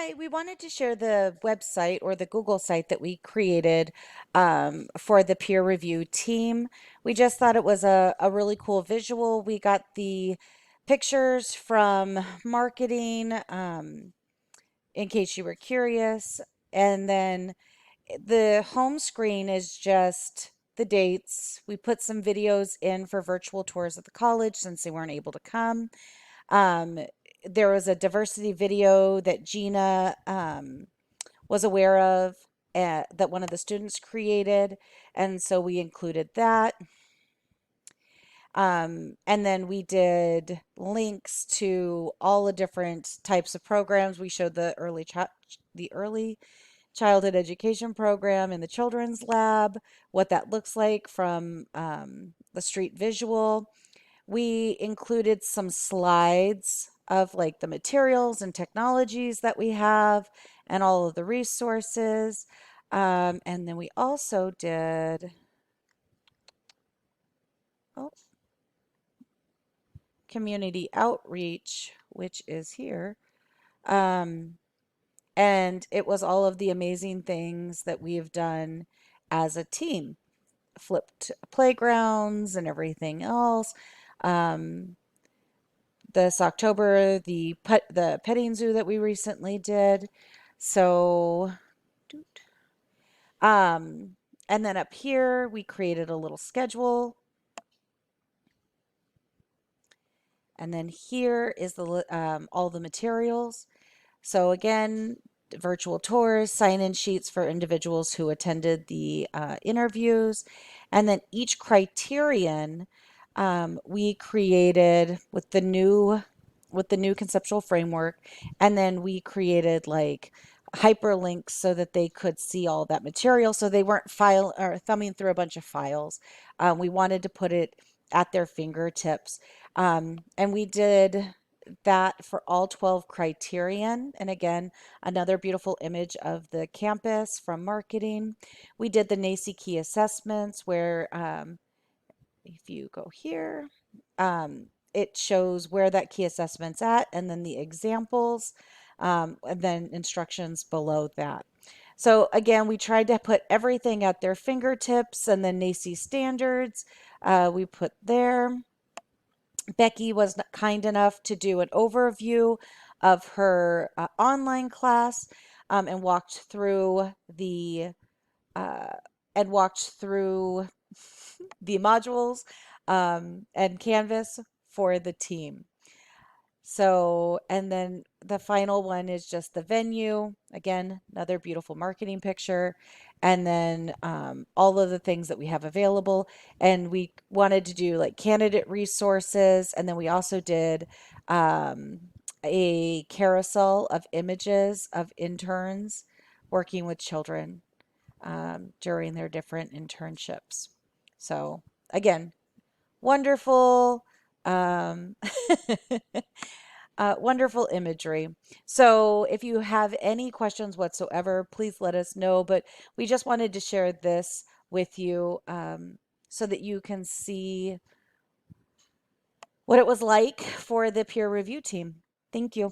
Hi, we wanted to share the website or the Google site that we created for the peer review team. We just thought it was a really cool visual. We got the pictures from marketing, in case you were curious. And then the home screen is just the dates. We put some videos in for virtual tours of the college since they weren't able to come. Um, there was a diversity video that Gina was aware of that one of the students created, and so we included that. And then we did links to all the different types of programs. We showed the early childhood education program in the children's lab, what that looks like from the street visual. We included some slides of like the materials and technologies that we have and all of the resources. And then we also did, oh, community outreach, which is here. Um, and it was all of the amazing things that we've done as a team, flipped playgrounds and everything else. Um, this October, the petting zoo that we recently did. So, um, and then up here we created a little schedule. And then here is the all the materials. So again, virtual tours, sign-in sheets for individuals who attended the interviews, and then each criterion we created with the new conceptual framework, and then we created like hyperlinks so that they could see all that material, so they weren't file or thumbing through a bunch of files. We wanted to put it at their fingertips, and we did that for all 12 criterion. And again, another beautiful image of the campus from marketing. We did the NAEYC key assessments where if you go here, it shows where that key assessment's at and then the examples, and then instructions below that. So again, we tried to put everything at their fingertips, and then NAEYC standards we put there. Becky was kind enough to do an overview of her online class, and walked through the uh, and walked through the modules and Canvas for the team. So, and then the final one is just the venue. Again, another beautiful marketing picture. And then all of the things that we have available. And we wanted to do like candidate resources. And then we also did a carousel of images of interns working with children during their different internships. So, again, wonderful. Um, wonderful imagery. So if you have any questions whatsoever, please let us know. But we just wanted to share this with you so that you can see what it was like for the peer review team. Thank you.